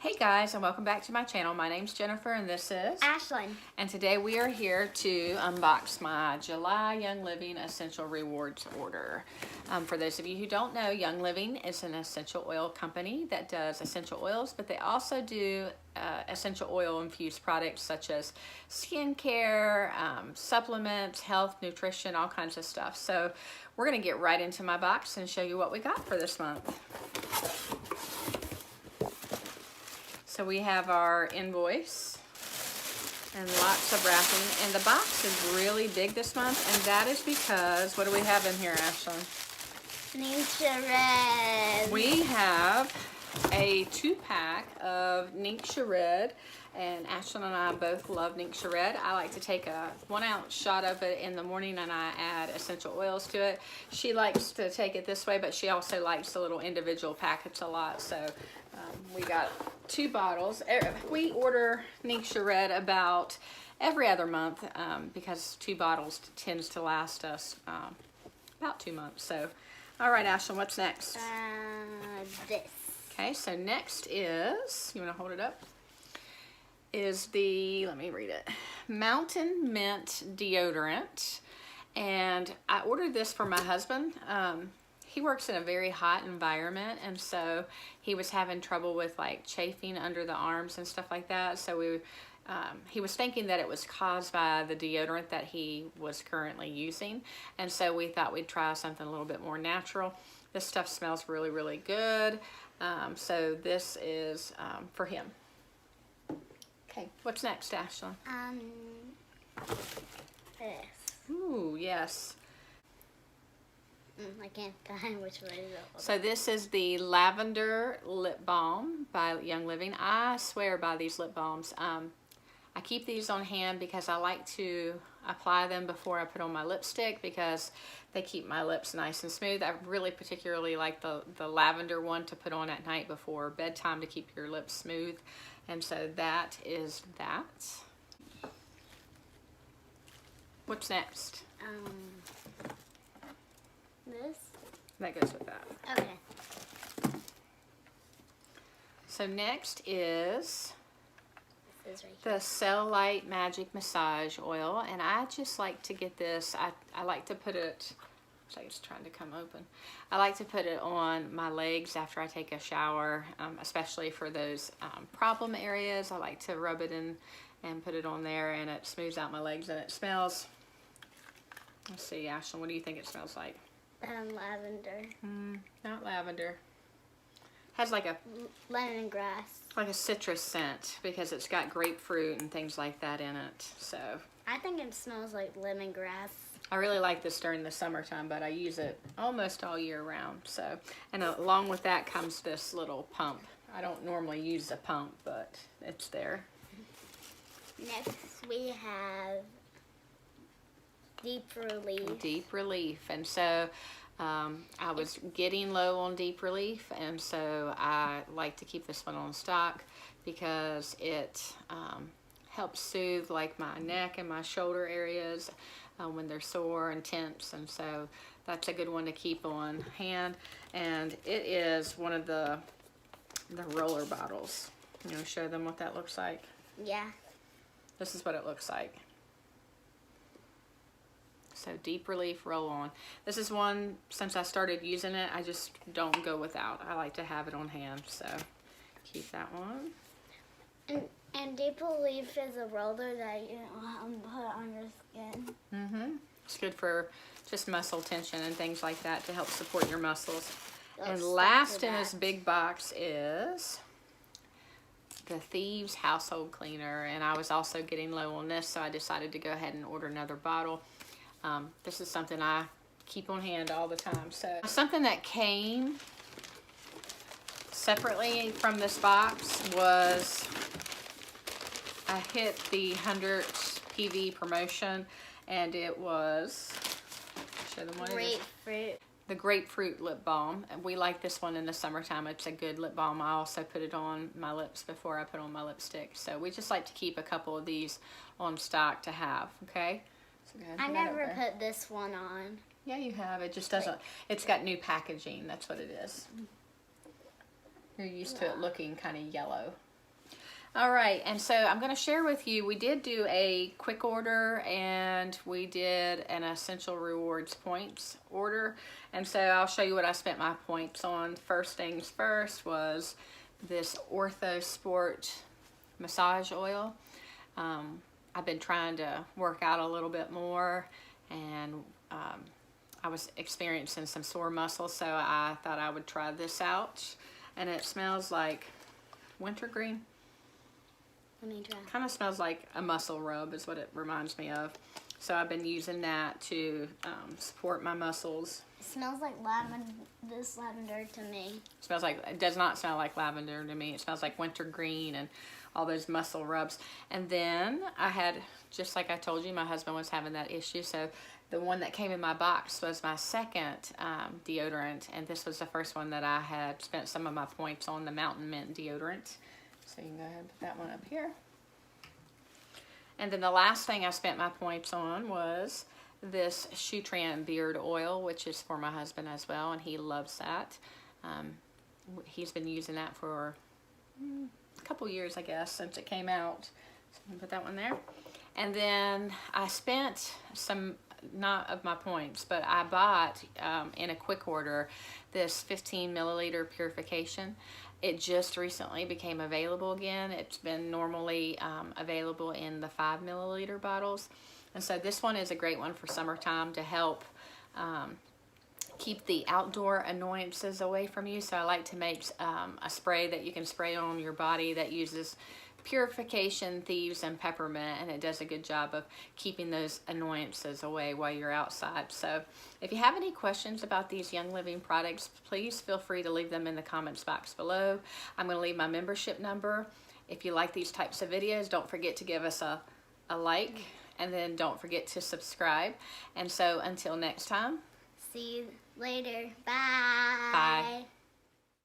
Hey guys, and welcome back to my channel. My name's Jennifer and this is Ashlyn. And today we are here to unbox my July Young Living Essential Rewards order. For those of you who don't know, Young Living is an essential oil company that does essential oils, but they also do essential oil infused products such as skincare, supplements, health, nutrition, all kinds of stuff. So we're going to get right into my box and show you what we got for this month. So we have our invoice and lots of wrapping, and the box is really big this month, and that is because, what do we have in here, Ashlyn? NingXia Red. We have a 2-pack of NingXia Red, and Ashlyn and I both love NingXia Red. I like to take a 1-ounce shot of it in the morning, and I add essential oils to it. She likes to take it this way, but she also likes the little individual packets a lot, so we got 2 bottles. We order NingXia Red about every other month because 2 bottles tends to last us about 2 months. So, all right, Ashlyn, what's next? This. Okay, so next is, you want to hold it up? Is the, let me read it, Mountain Mint Deodorant. And I ordered this for my husband. He works in a very hot environment, and so he was having trouble with like chafing under the arms and stuff like that. So he was thinking that it was caused by the deodorant that he was currently using, and so we thought we'd try something a little bit more natural. This stuff smells really, really good. So this is for him. Okay, what's next, Ashlyn? This. Ooh, yes. I can't find which way to go. So this is the Lavender Lip Balm by Young Living. I swear by these lip balms. I keep these on hand because I like to apply them before I put on my lipstick because they keep my lips nice and smooth. I really particularly like the lavender one to put on at night before bedtime to keep your lips smooth. And so that is that. What's next? This? That goes with that. Okay. So next is This is right here. the Cel-Lite Magic Massage Oil, and I just like to get this. I like to put it, it's like it's trying to come open. I like to put it on my legs after I take a shower, especially for those problem areas. I like to rub it in and put it on there, and it smooths out my legs, and it smells, let's see, Ashlyn, what do you think it smells like? Lavender. Not lavender. Has like a Lemongrass. like a citrus scent because it's got grapefruit and things like that in it. So I think it smells like lemongrass. I really like this during the summertime, but I use it almost all year round. So, and along with that comes this little pump. I don't normally use a pump, but it's there. Next we have Deep Relief. Deep Relief. And so I was getting low on Deep Relief, and so I like to keep this one on stock because it helps soothe like my neck and my shoulder areas when they're sore and tense, and so that's a good one to keep on hand. And it is one of the roller bottles. You know, show them what that looks like. Yeah. This is what it looks like. So Deep Relief Roll-On. This is one, since I started using it, I just don't go without. I like to have it on hand, so keep that one. And Deep Relief is a roller that you put on your skin. It's good for just muscle tension and things like that to help support your muscles. Let's And stick last to in this that. big box is the Thieves household cleaner, and I was also getting low on this, so I decided to go ahead and order another bottle. This is something I keep on hand all the time. So something that came separately from this box was, I hit the 100 PV promotion, and it was, show them what it is. Grapefruit. The Grapefruit Lip Balm. And we like this one in the summertime. It's a good lip balm. I also put it on my lips before I put on my lipstick. So we just like to keep a couple of these on stock to have, okay? So go ahead and I put that never up there. put this one on. Yeah, you have. It just doesn't, it's got new packaging. That's what it is. You're used to it looking kind of yellow. All right, and so I'm going to share with you, we did do a quick order and we did an essential rewards points order. And so I'll show you what I spent my points on. First things first was this Ortho Sport massage oil. I've been trying to work out a little bit more, and I was experiencing some sore muscles, so I thought I would try this out. And it smells like wintergreen. Let me try. Kind of smells like a muscle rub is what it reminds me of. So I've been using that to support my muscles. It smells like lavender, this lavender to me. Smells like, it does not smell like lavender to me. It smells like wintergreen and all those muscle rubs. And then I had, just like I told you, my husband was having that issue. So the one that came in my box was my second deodorant. And this was the first one that I had spent some of my points on, the Mountain Mint deodorant. So you can go ahead and put that one up here. And then the last thing I spent my points on was this Shutran beard oil, which is for my husband as well, and he loves that. He's been using that for a couple years, I guess, since it came out. So I'm gonna put that one there. And then I spent some, not of my points, but I bought in a quick order this 15 milliliter Purification. It just recently became available again. It's been normally available in the 5 milliliter bottles. And so this one is a great one for summertime to help keep the outdoor annoyances away from you. So I like to make a spray that you can spray on your body that uses Purification, Thieves, and peppermint, and it does a good job of keeping those annoyances away while you're outside. So if you have any questions about these Young Living products, please feel free to leave them in the comments box below. I'm going to leave my membership number. If you like these types of videos, don't forget to give us a like, and then don't forget to subscribe. And so until next time, See you later. Bye. bye.